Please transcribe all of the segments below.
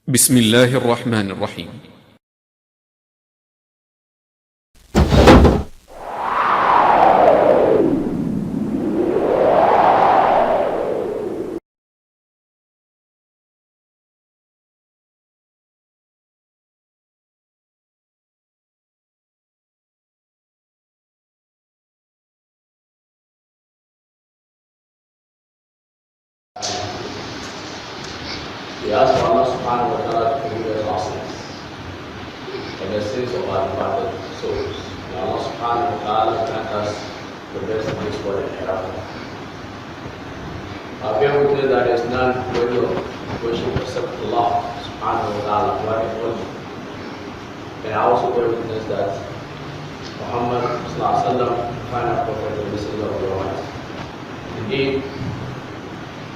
بسم الله الرحمن الرحيم. We ask for Allah subhanahu wa ta'ala to forgive us our sins and the sins of our departed souls. May Allah subhanahu wa ta'ala grant us the best of this world and hereafter. I bear witness that there is none worthy of worship except Allah subhanahu wa ta'ala, one and only. And I also bear witness that Muhammad sallallahu alaihi wasallam, final prophet and messenger of the Almighty. Indeed,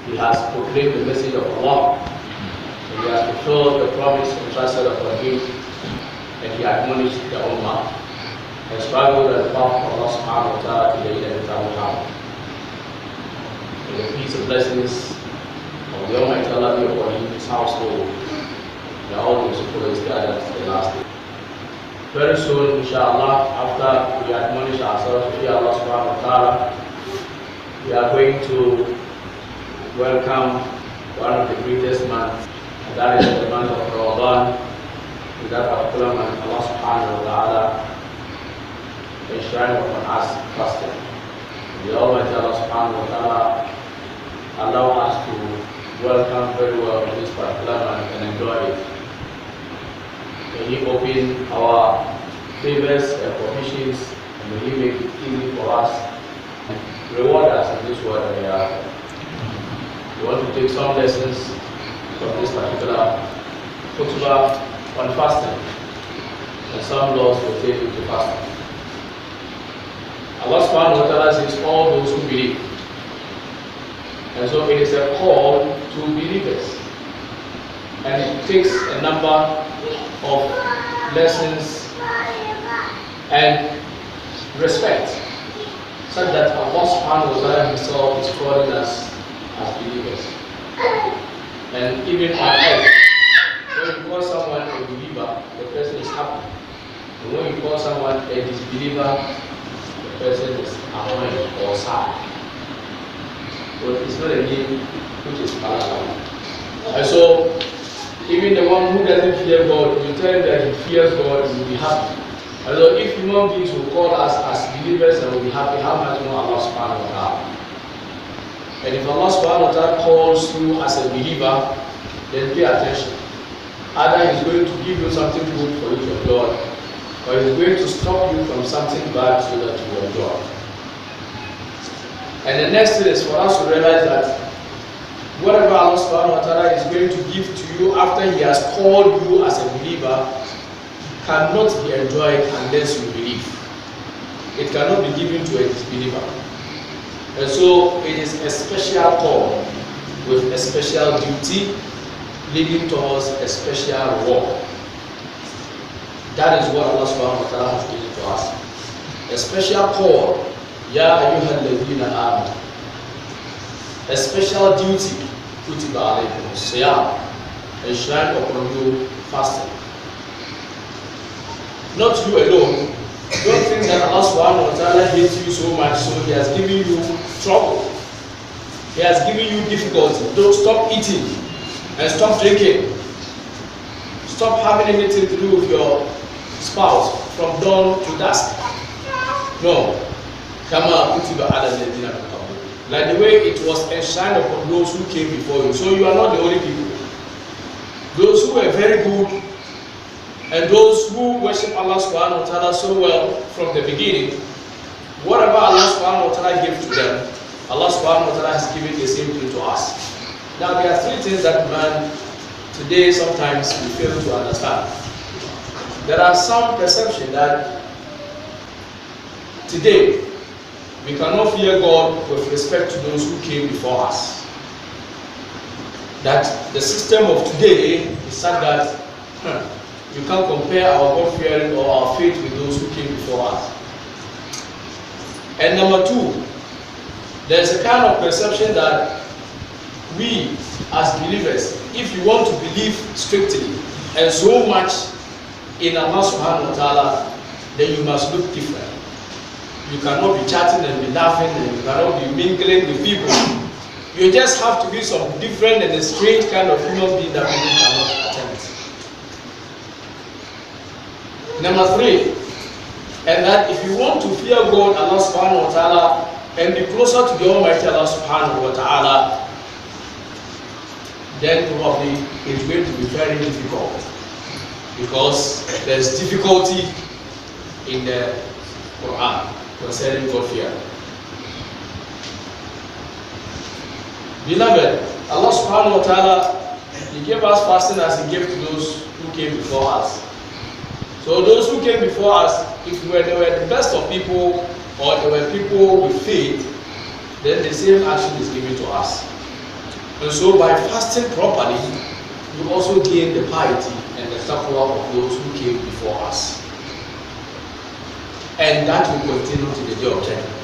he has proclaimed the message of Allah. He has fulfilled the promise entrusted upon him, and he admonished the Ummah and struggled at the path of Allah subhanahu wa ta'ala to the inevitable hour. May the peace and blessings of the Almighty Allah be upon him, his household, and all those who follow his guidance to the last day. Very soon, In Shaa Allah, after we admonish ourselves to fear Allah subhanahu wa ta'ala, we are going to welcome one of the greatest months. That is the month of Ramadaan. In that particular month, Allah subhanahu wa ta'ala enshrined upon us fasting. The Almighty Allah subhanahu wa ta'ala allow us to welcome very well this particular month and enjoy it. May He open our favors and provisions, and may He make it easy for us and reward us in this world and hereafter. We want to take some lessons from this particular khutbah on fasting, and some laws will take into fasting. Allah subhanahu wa ta'ala says all those who believe, and so it is a call to believers, and it takes a number of lessons and respect, such that Allah subhanahu wa ta'ala himself is calling us as believers. And even on earth, when you call someone a believer, the person is happy. And when you call someone a disbeliever, the person is annoyed or sad. But it's not a name which is palatable. And so, even the one who doesn't fear God, you tell him that he fears God, he will be happy. And so, if human beings will call us as believers and will be happy, how much more Allah subhanahu wa ta'ala? And if Allah subhanahu wa ta'ala calls you as a believer, then pay attention. Either He's going to give you something good for you to enjoy, or He's going to stop you from something bad so that you will enjoy. And the next thing is for us to realize that whatever Allah subhanahu wa ta'ala is going to give to you after He has called you as a believer cannot be enjoyed unless you believe. It cannot be given to a disbeliever. And so it is a special call with a special duty leading towards a special reward. That is what Allah subhanahu wa ta'ala has given to us. A special call, Ya ayyuhal ladhina amanu. A special duty, kutiba alaykum as-siyam, enshrined upon you fasting. Not you alone. Don't think that Allah subhanahu wa ta'ala hates you so much, so He has given you trouble. He has given you difficulty. Don't stop eating and stop drinking. Stop having anything to do with your spouse from dawn to dusk. No. Kama kutiba ala alladhina min qablikum. Like the way it was enshrined upon those who came before you. So you are not the only people. Those who were very good and those who worship Allah subhanahu wa ta'ala so well from the beginning, whatever Allah subhanahu wa ta'ala gave to them, Allah subhanahu wa ta'ala has given the same thing to us. Now there are three things that man today sometimes we fail to understand. There are some perception that today we cannot fear God with respect to those who came before us. That the system of today is such that you can't compare our God-fearing or our faith with those who came before us. And number two, there's a kind of perception that we as believers if you want to believe strictly and so much in Allah subhanahu wa ta'ala, then you must look different. You cannot be chatting and be laughing, and you cannot be mingling with people. You just have to be some different and a strange kind of human being that people cannot attempt. Number 3, and that if you want to fear God, Allah subhanahu wa ta'ala, and be closer to the Almighty Allah subhanahu wa ta'ala, then probably it's going to be very difficult, because there's difficulty in the Quran concerning God fear. Beloved, Allah subhanahu wa ta'ala, He gave us fasting as He gave to those who came before us. So those who came before us, if they were the best of people, or they were people with faith, then the same action is given to us. And so by fasting properly, you also gain the piety and the taqwa of those who came before us. And that will continue to the day of judgment.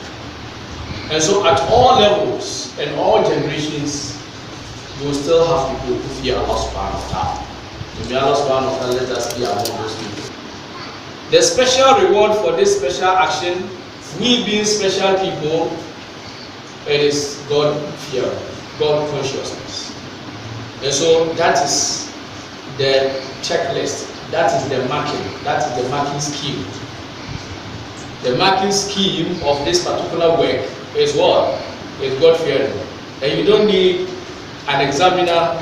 And so at all levels and all generations, you will still have people who fear Allah subhanahu wa ta'ala. May Allah subhanahu wa ta'ala let us be among those people. The special reward for this special action, we being special people, it is God fear, God consciousness. And so that is the checklist, that is the marking scheme. The marking scheme of this particular work is what? Is God fearing. And you don't need an examiner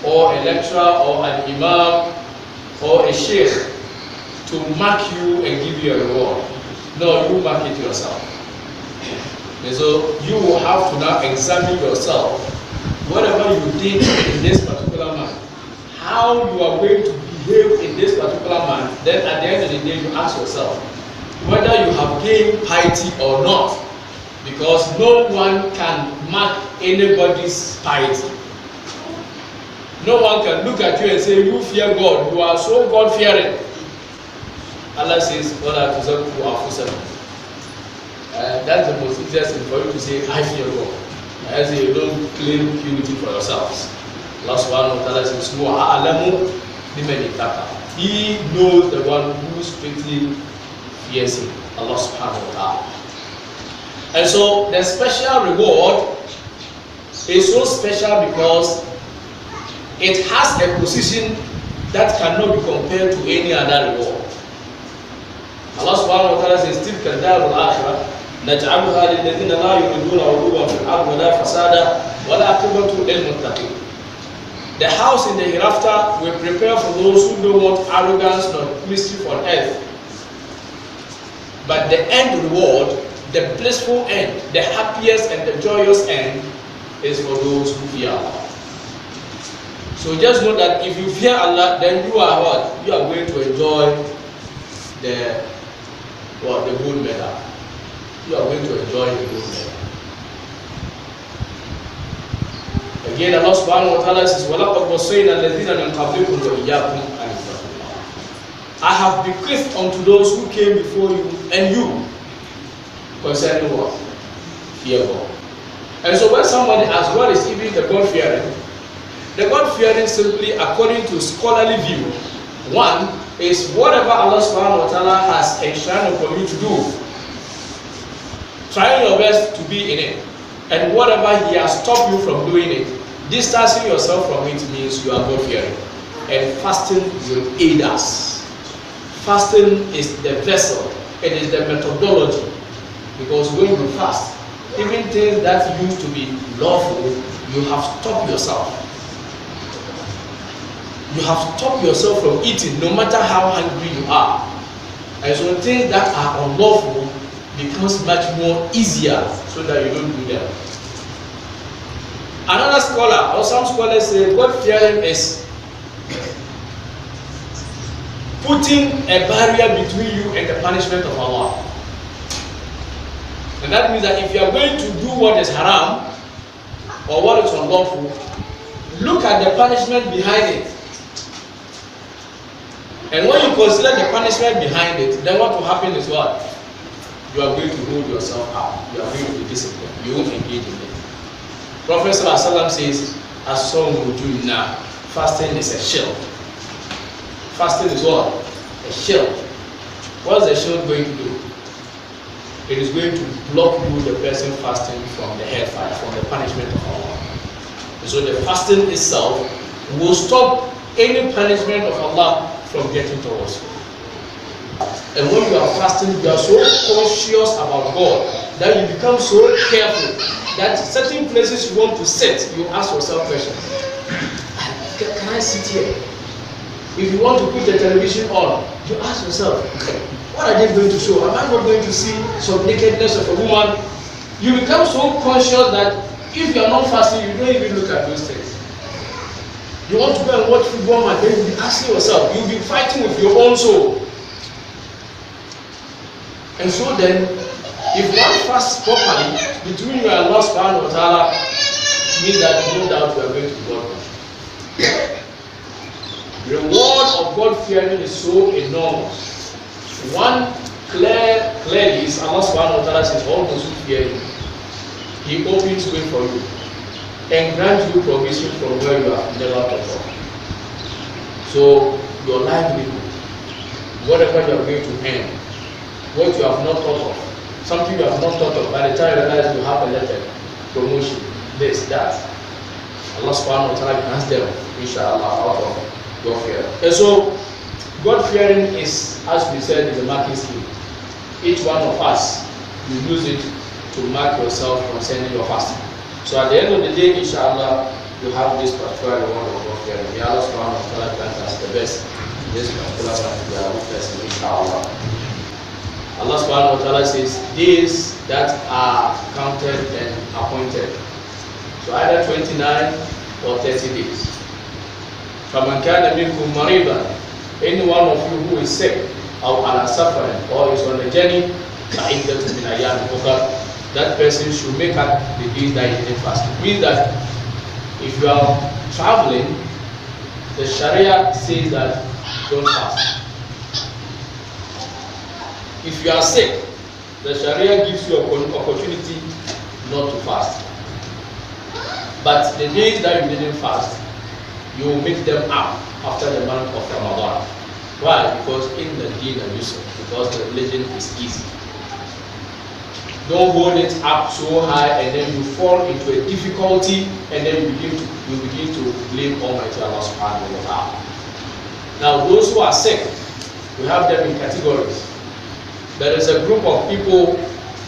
or a lecturer or an imam or a sheikh to mark you and give you a reward. No, you mark it yourself. And so you will have to now examine yourself, whatever you did in this particular month, how you are going to behave in this particular month. Then at the end of the day, you ask yourself whether you have gained piety or not, because no one can mark anybody's piety. No one can look at you and say, you fear God, you are so God-fearing. Allah says, that's the most interesting for you to say, I fear God. As you don't claim purity for yourselves. Allah subhanahu wa ta'ala says, He knows the one who strictly fears Him. Allah subhanahu wa ta'ala. And so the special reward is so special because it has a position that cannot be compared to any other reward. Allah subhanahu wa ta'ala says, تِلْكَ الدَّارُ الْآخِرَةُ نَجْعَلُهَا لِلَّذِينَ لَا يُرِيدُونَ عُلُوًّا فِي الْأَرْضِ وَلَا فَسَادًا وَالْعَاقِبَةُ لِلْمُتَّقِينَ. The house in the hereafter will prepare for those who don't want arrogance nor mischief on earth. But the end reward, the blissful end, the happiest and the joyous end is for those who fear Allah. So just know that if you fear Allah, then you are what? You are going to enjoy the gold medal. You are going to enjoy the gold medal. Again, Allah subhanahu wa ta'ala says, وَلَقَدْ وَصَّيْنَا الَّذِينَ مِنْ قَبْلِكُمْ وَإِيَّاكُمْ أَنِ اتَّقُوا اللَّهَ. I have bequeathed unto those who came before you and you concerning what? Fear God. And so when somebody asks what is even the God-fearing, the God-fearing simply, according to scholarly view, one is whatever Allah subhanahu wa ta'ala has enshrined upon you to do, trying your best to be in it. And whatever He has stopped you from doing it, distancing yourself from it means you are God-fearing. And fasting will aid us. Fasting is the vessel, it is the methodology. Because when you fast, even things that used to be lawful, you have stopped yourself. You have stopped yourself from eating no matter how hungry you are. And so things that are unlawful becomes much more easier so that you don't do them. Another scholar, or some scholars say, God-fearing is putting a barrier between you and the punishment of Allah. And that means that if you are going to do what is haram or what is unlawful, look at the punishment behind it. And when you consider the punishment behind it, then what will happen is what? You are going to hold yourself up. You are going to be disciplined. You won't engage in it. Prophet ﷺ says, As-sawmu junna fasting is a shield. Fasting is what? A shield. What's the shield going to do? It is going to block you, the person fasting, from the hellfire, from the punishment of Allah. So the fasting itself will stop any punishment of Allah from getting towards you. And when you are fasting, you are so conscious about God that you become so careful that certain places you want to sit, you ask yourself questions. Can I sit here? If you want to put the television on, you ask yourself, what are they going to show? Am I not going to see some nakedness of a woman? You become so conscious that if you are not fasting, you don't even look at those things. You want to go and watch football, and then you'll be asking yourself, you'll be fighting with your own soul. And so then, if one fasts properly between you and Allah subhanahu wa ta'ala, means that no doubt you are going to be God. The reward of God fearing is so enormous. One clearly is Allah subhanahu wa ta'ala says, all those who fear Him, He opens way for you and grants you provision from where you have never thought of. So your livelihood, whatever you are going to earn, what you have not thought of, something you have not thought of, by the time you realize you have a letter, promotion, this, that, Allah subhanahu wa ta'ala grants them, In Shaa Allah, out of your fear. And so, God fearing is, as we said, is a marking scheme. Each one of us, you use it to mark yourself concerning your fasting. So at the end of the day, In Shaa Allah, you have this particular reward of God fearing. May Allah subhanahu wa ta'ala grant us the best in this particular particular witness, In Shaa Allah. Allah subhanahu wa ta'ala says, days that are counted and appointed. So either 29 or 30 days. فَمَنْ كَانَ مِنْكُمْ مَرِيضًا, any one of you who is sick, or على سفر, or is on a journey, فَعِدَّةٌ مِنْ أَيَّامٍ أُخَرَ, that person should make up the days that he didn't fast. It means that if you are traveling, the Sharia says that don't fast. If you are sick, the Sharia gives you an opportunity not to fast. But the days that you didn't fast, you will make them up after the month of Ramadan. Why? Because in the deen of Yusuf, because the religion is easy. Don't hold it up so high and then you fall into a difficulty and then you begin to blame Almighty Allah subhanahu wa ta'ala. Now those who are sick, we have them in categories. There is a group of people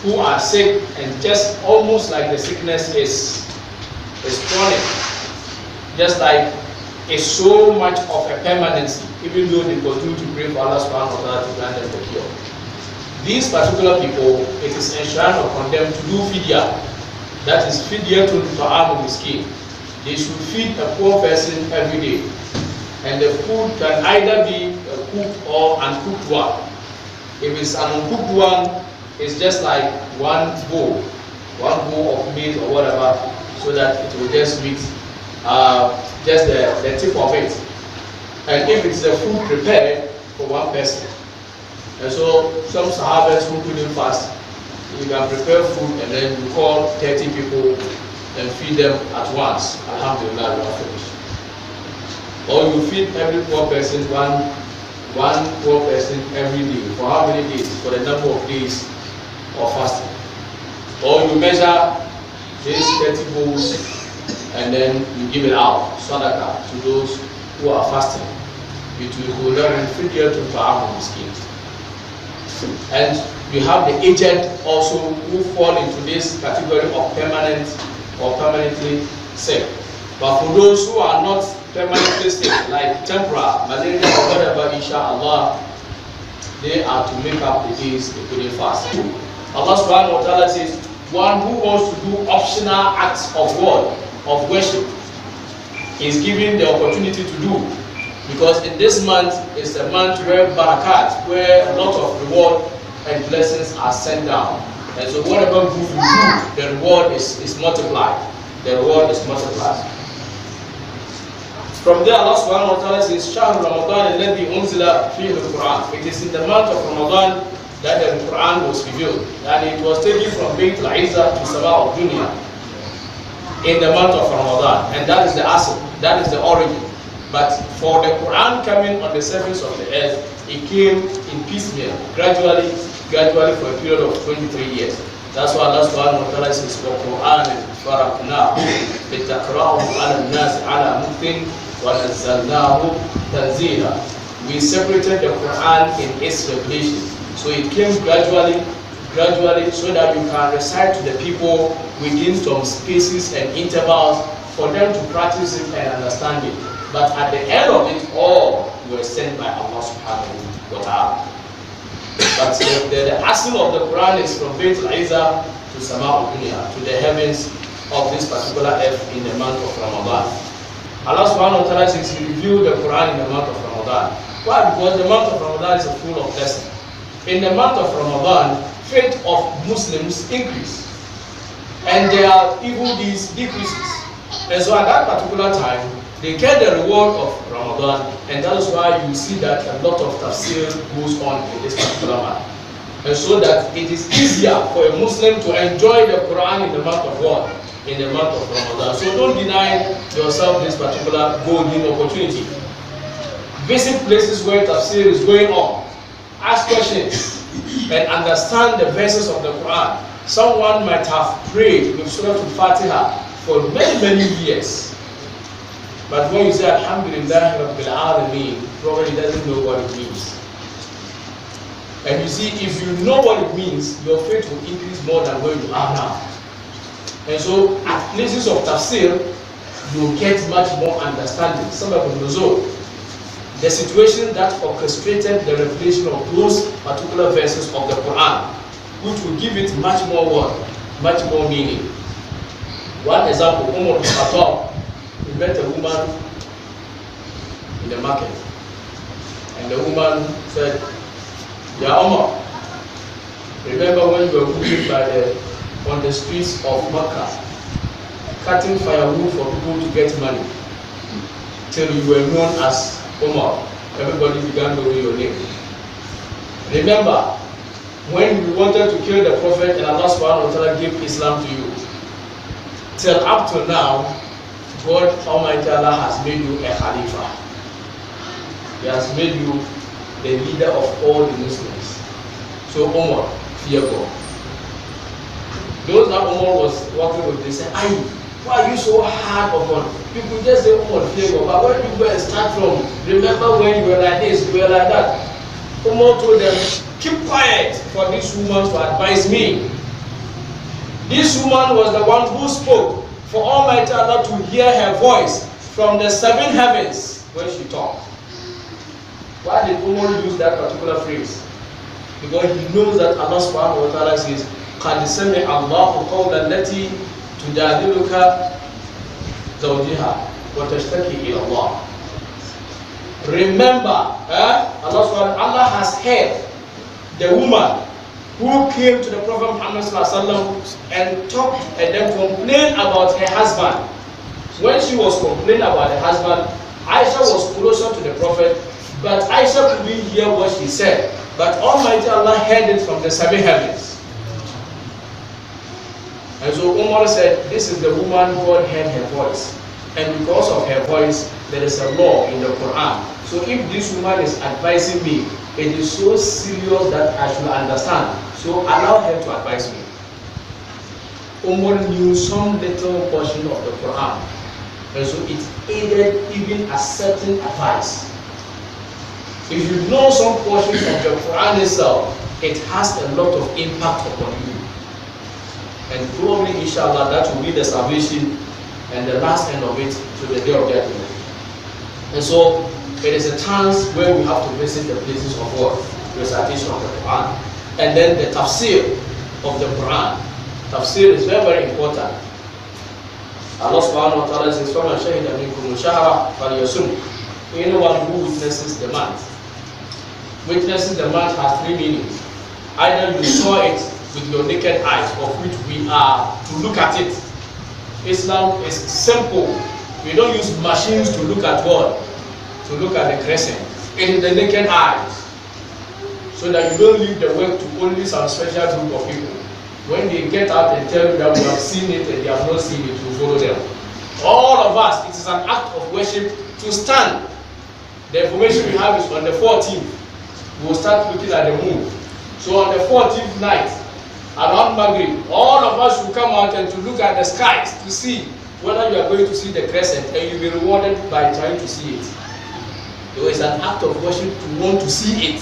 who are sick and just almost like the sickness is chronic. Just like it's so much of a permanency, even though they continue to pray for Allah subhanahu wa ta'ala to grant them the cure. These particular people, it is enshrined upon them to do fidya. That is fidyatun ta'amu miskin. They should feed a poor person every day. And the food can either be a cooked or uncooked one. If it's an uncooked one, it's just like one bowl of meat or whatever, so that it will just meet just the tip of it. And if it's the food prepared for one person, and so some Sahabas who couldn't fast, you can prepare food and then you call 30 people and feed them at once. Alhamdulillah, you are finished. Or you feed every poor person one poor person every day. For how many days? For the number of days of fasting. Or you measure these 30 bowls and then you give it out, sadaqah, to those who are fasting. It will go down and fidya to ta'amu miskin. And you have the aged also who fall into this category of permanent or permanently sick. But for those who are not permanently sick, like temporal, malaria or whatever, In Shaa Allah, they are to make up the days they couldn't fast. Allah subhanahu wa ta'ala says, one who wants to do optional acts of God, of worship, is given the opportunity to do. Because in this month is a month where barakat, where a lot of reward and blessings are sent down. And so whatever good you do, the reward is multiplied. The reward is multiplied. From there, Allah subhanahu wa ta'ala says, Shahr Ramadan alladhi unzila fihi al-Quran. It is in the month of Ramadan that the Quran was revealed. And it was taken from Bayt al-Izzah to Sama al-Dunya in the month of Ramadan. And that is the asl, that is the origin. But for the Quran coming on the surface of the earth, it came in piecemeal, gradually for a period of 23 years. That's why Allah subhanahu wa ta'ala says, وَقُرْآنٍ فَرَقْنَاهُ لِتَقْرَأَهُ عَلَى النَّاسِ عَلَى مُكْتٍ وَنَزَّلْنَاهُ تَنزِيلًا. We separated the Quran in its revelation. So it came gradually, so that you can recite to the people within some spaces and intervals for them to practice it and understand it. But at the end of it all, you were sent by Allah subhanahu wa ta'ala. But the asking of the Quran is from Bayt al-Izzah to Sama'ul Dunya, to the heavens of this particular earth in the month of Ramadan. Allah subhanahu wa ta'ala says He revealed the Quran in the month of Ramadan. Why? Because the month of Ramadan is full of blessing. In the month of Ramadan, faith of Muslims increase, and their evil deeds decreases. And so at that particular time, they get the reward of Ramadan, and that is why you see that a lot of tafsir goes on in this particular month. And so that it is easier for a Muslim to enjoy the Quran in the month of what? In the month of Ramadan. So don't deny yourself this particular golden opportunity. Visit places where tafsir is going on. Ask questions and understand the verses of the Quran. Someone might have prayed with Surah Al-Fatiha for many years. But when you say Alhamdulillah Rabbil Alameen, probably doesn't know what it means. And you see, if you know what it means, your faith will increase more than where you are now. And so, at places of tafsir, you get much more understanding. Some of them the situation that orchestrated the revelation of those particular verses of the Quran, which will give it much more word, much more meaning. One example, Umar ibn Khattab, he met a woman in the market, and the woman said, "Ya Umar, remember when you were moving on the streets of Makkah, cutting firewood for people to get money, till you were known as Umar, everybody began to know your name. Remember when you wanted to kill the Prophet and Allah subhanahu wa ta'ala gave Islam to you, till up to now, God Almighty Allah has made you a Khalifa. He has made you the leader of all the Muslims. So Umar, fear God." Those that Umar was working with, they said, "Aye, why are you so hard upon people?" Just say Umar, fear God. But where people start from, remember when you were like this, you were like that. Umar told them, "Keep quiet for this woman to advise me." This woman was the one who spoke for Almighty Allah to hear her voice from the 7 heavens when she talked. Why did Umar use that particular phrase? Because he knows that Allah subhanahu wa ta'ala says, قَدْ سَمِعَ اللَّهُ قَوْلَ الَّتِي تُجَادِلُكَ زَوْجِهَا وَتَشْتَكِي إِلَى اللَّهِ. Remember, Allah has heard the woman who came to the Prophet Muhammad and talked and then complained about her husband. When she was complaining about her husband, Aisha was closer to the Prophet, but Aisha couldn't hear what she said. But Almighty Allah heard it from the 7 heavens. And so Umar said, "This is the woman God heard her voice. And because of her voice, there is a law in the Quran. So if this woman is advising me, it is so serious that I should understand. So allow her to advise me." Umar knew some little portion of the Quran. And so it aided even accepting advice. If you know some portion of the Quran itself, it has a lot of impact upon you. And probably, inshallah, that will be the salvation and the last end of it to the day of judgment. And so, it is a chance where we have to visit the places of what? Recitation of the Quran. And then the tafsir of the Quran. Tafsir is very, very important. Allah subhanahu wa ta'ala says, فَمَنْ شَهِدَ مِنْكُمُ الشَّهْرَ فَلْيَصُمْهُ. Anyone who witnesses the month. Witnessing the month has 3 meanings. Either you saw it with your naked eyes, of which we are to look at it. Islam is simple. We don't use machines to look at what? To look at the crescent. It is the naked eyes. So that you don't leave the work to only some special group of people. When they get out and tell you that we have seen it and they have not seen it, you follow them. All of us, it is an act of worship to stand. The information we have is on the 14th. We will start looking at the moon. So on the 14th night, around Maghrib, all of us will come out and to look at the skies to see whether you are going to see the crescent, and you'll be rewarded by trying to see it. So it's an act of worship to want to see it.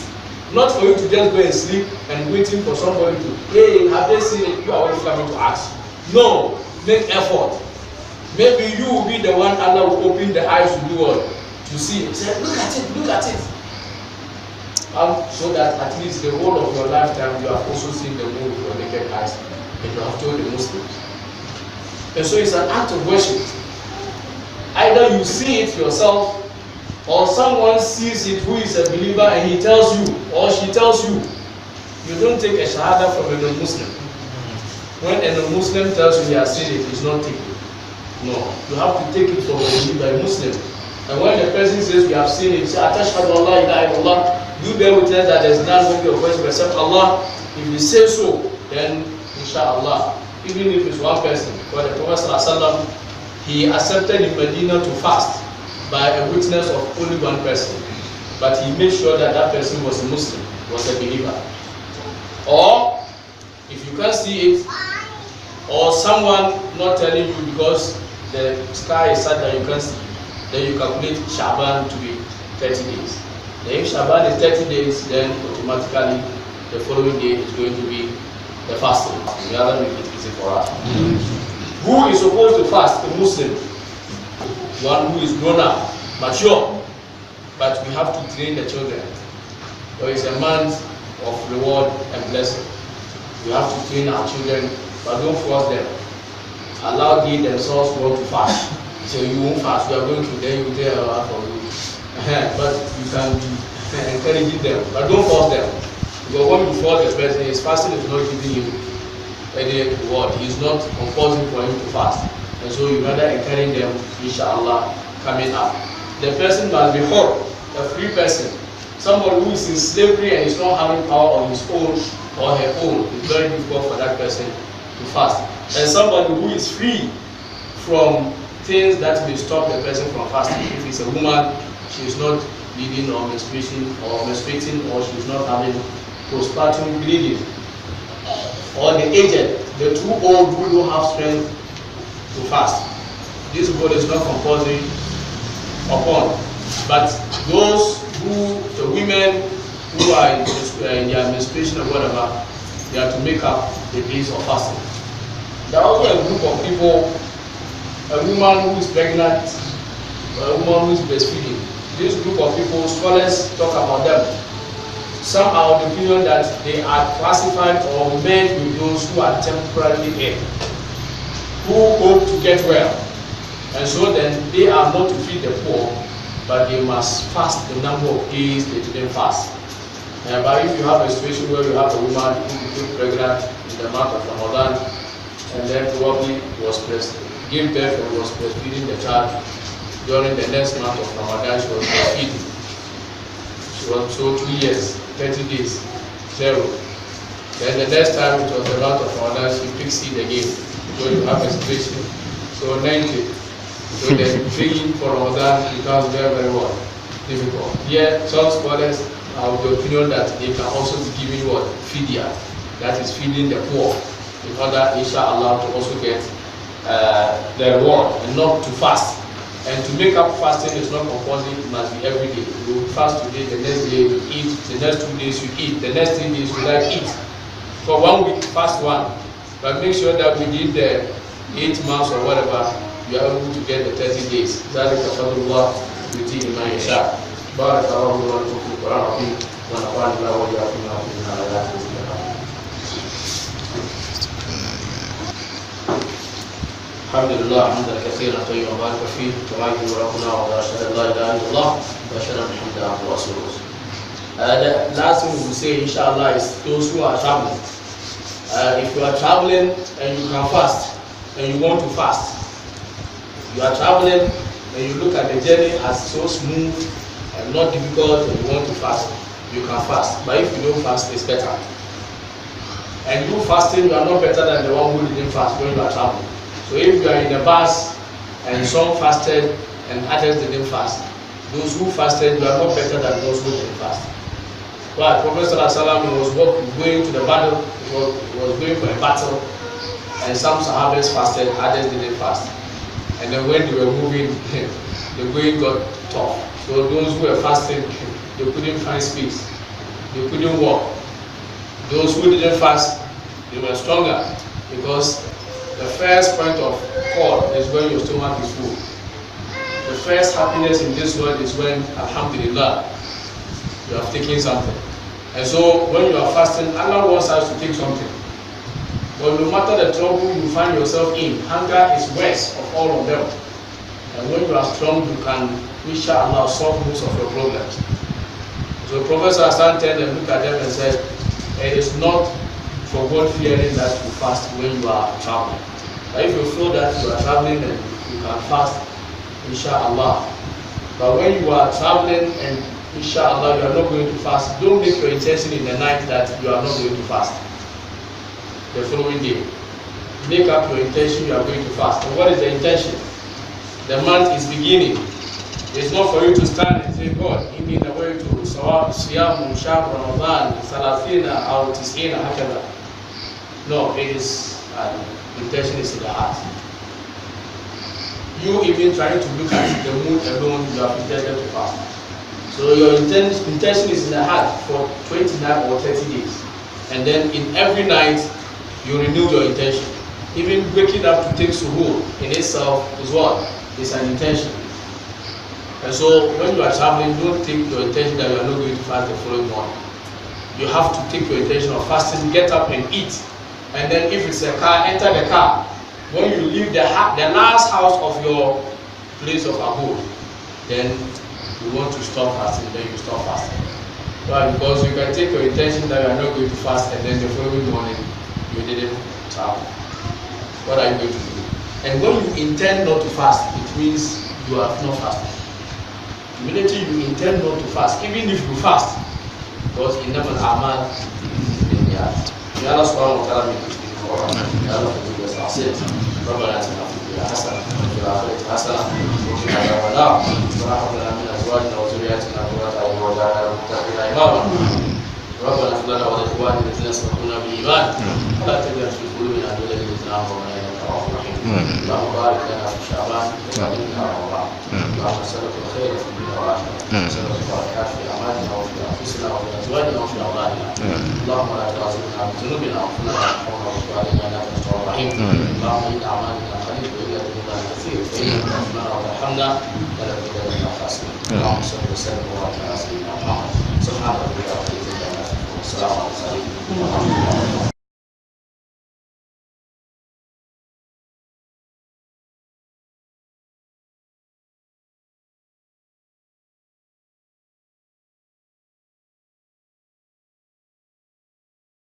Not for you to just go and sleep and waiting for somebody to, hey, have they seen it? You are always coming to ask. No, make effort. Maybe you will be the one Allah will open the eyes to do what? To see it. Say, look at it, look at it. So that at least the whole of your lifetime you have also seen the moon with your naked eyes, and you have told the Muslims. And so it's an act of worship. Either you see it yourself, or someone sees it who is a believer and he tells you, or she tells you. You don't take a shahada from a non-Muslim. When a non-Muslim tells you he has seen it, he's not taking it. No, you have to take it from a believer, a Muslim. And when the person says we have seen it, say, Atashhadu Allah ilaha illallah, you bear witness that there is none worthy of worship except Allah. If you say so, then In Shaa Allah, even if it's one person, for the Prophet ﷺ, he accepted in Medina to fast by a witness of only one person, but he made sure that that person was a Muslim, was a believer. Or if you can't see it, or someone not telling you because the sky is sad that you can't see, then you calculate Shaban to be 30 days. Then if Shaban is 30 days, then automatically the following day is going to be the fasting. We have to make it easy for us. Who is supposed to fast? A Muslim. One who is grown up, mature. But we have to train the children. There is a month of reward and blessing. We have to train our children, but don't force them. Allow them themselves to want to fast. So you won't fast, we are going to, then you tell her for you. But you can be encouraging them, but don't force them. Because when you force the person, his fasting is not giving you any reward. He is not compulsory for him to fast. And so you rather encourage them, In Shaa Allah, coming up. The person must be whole, a free person. Somebody who is in slavery and is not having power on his own or her own, it's very difficult for that person to fast. And somebody who is free from things that may stop the person from fasting. If it's a woman, she is not bleeding or menstruating, or she is not having postpartum bleeding. Or the aged, the too old who don't have strength to fast. This rule is not compulsory upon. But those who, the women who are in their menstruation or whatever, they have to make up the days of fasting. There are also a group of people, a woman who is pregnant, a woman who is breastfeeding. This group of people, scholars talk about them. Some are of the opinion that they are classified or made with those who are temporarily ill, who hope to get well. And so then they are not to feed the poor, but they must fast the number of days they didn't fast. But if you have a situation where you have a woman who became pregnant in the month of Ramadan, and then probably gave birth and was breastfeeding the child, during the next month of Ramadan, she was breastfeeding. She was so 2 years, 30 days, 0. Then the next time it was the month of Ramadan, she picked seed again. So you have a situation. So 90. So then praying for Ramadan becomes very, very difficult. Here, some scholars are of the opinion that they can also be giving what? Fidya. That is feeding the poor, in order, In Shaa Allah, to also get the reward and not to fast. And to make up fasting is not compulsory, it must be every day. You fast today, the next day you eat, the next 2 days you eat, the next 3 days you like eat. For 1 week, fast 1. But make sure that within the 8 months or whatever, you are able to get the 30 days. ذلك فضل الله يؤتيه من يشاء. بارك الله لكم في القرآن العظيم ونفعني الله وإياكم بما فيه من الآيات والذكر. الحمد لله حمدا كثيرا طيبا مباركا فيه كما يحب ربنا واشهد ان لا اله الا الله واشهد ان محمدا عبده ورسوله. The last thing we will say, inshallah, is those who are traveling. If you are traveling and you can fast, and you want to fast, you are traveling and you look at the journey as so smooth and not difficult, and you want to fast, you can fast. But if you don't fast, it's better. And you fasting, you are not better than the one who didn't fast when you are traveling. So if you are in a bus and some fasted and others didn't fast, those who fasted, you are not better than those who didn't fast. But Prophet ﷺ was going to the battle, he was going for a battle, and some Sahabas fasted, others didn't fast. And then when they were moving, the going got tough. So those who were fasting, they couldn't find space, they couldn't walk. Those who didn't fast, they were stronger, because the first point of call is when your stomach is full. The first happiness in this world is when, alhamdulillah, you have taken something. And so when you are fasting, Allah wants us to take something. But no matter the trouble you find yourself in, hunger is worst of all of them. And when you are strong, you can, inshallah, solve most of your problems. So Prophet ﷺ turned and looked at them and said, it is not for God fearing that you fast when you are traveling. But if you feel that you are traveling and you can fast, inshallah. But when you are traveling and inshallah you are not going to fast, don't make your intention in the night that you are not going to fast the following day. Make up your intention you are going to fast. And what is the intention? The month is beginning. It's not for you to stand and say, God, give me the way to Siyam, Shab, Ramadan, Salatina, or Tisina, Hakada. No, it is, the intention is in the heart. You even trying to look at the moon alone, you have intended to fast. So your intention is in the heart for 29 or 30 days. And then in every night, you renew your intention. Even waking up to take suhoor in itself is what? It's an intention. And so when you are traveling, don't take your intention that you are not going to fast the following morning. You have to take your intention of fasting, get up and eat. And then if it's a car, enter the car. When you leave the last house of your place of abode, then you want to stop fasting, then you stop fasting. Why? Because you can take your intention that you are not going to fast, and then the following morning you didn't travel. What are you going to do? And when you intend not to fast, it means you are not fasting. Immediately you intend not to fast, even if you fast, because in never amal in the heart. May Allah subhanahu wa ta'ala make it speak for us. May Allah forgive us our sins. ربنا اتنا في الدنيا حسنه وفي الاخره حسنه وقنا عذاب النار وهب لنا من ازواجنا وذرياتنا قرة اعين واجعلنا للمتقين اماما ربنا اغفر لنا ولاخواننا الذين سبقونا بالايمان ولا تجعل في قلوبنا غلا للذين امنوا انك رؤوف رحيم اللهم بارك لنا في شعبان وبلغنا رمضان اللهم نسالك الخير في الدنيا والاخره نسالك البركات في اعمالنا وفي انفسنا وفي ازواجنا وفي اولادنا اللهم لا تعذبنا بذنوبنا واغفر لنا وارحمنا وتب علينا انك انت التواب الرحيم اللهم ان اعمالنا قليل والا ذنوبنا كثير فانك تغفرنا وترحمنا فلا تجعلنا خاسرين اللهم صل وسلم وبارك على سيدنا محمد سبحان ربك رب العزه عما يصفون والسلام على المرسلين والحمد لله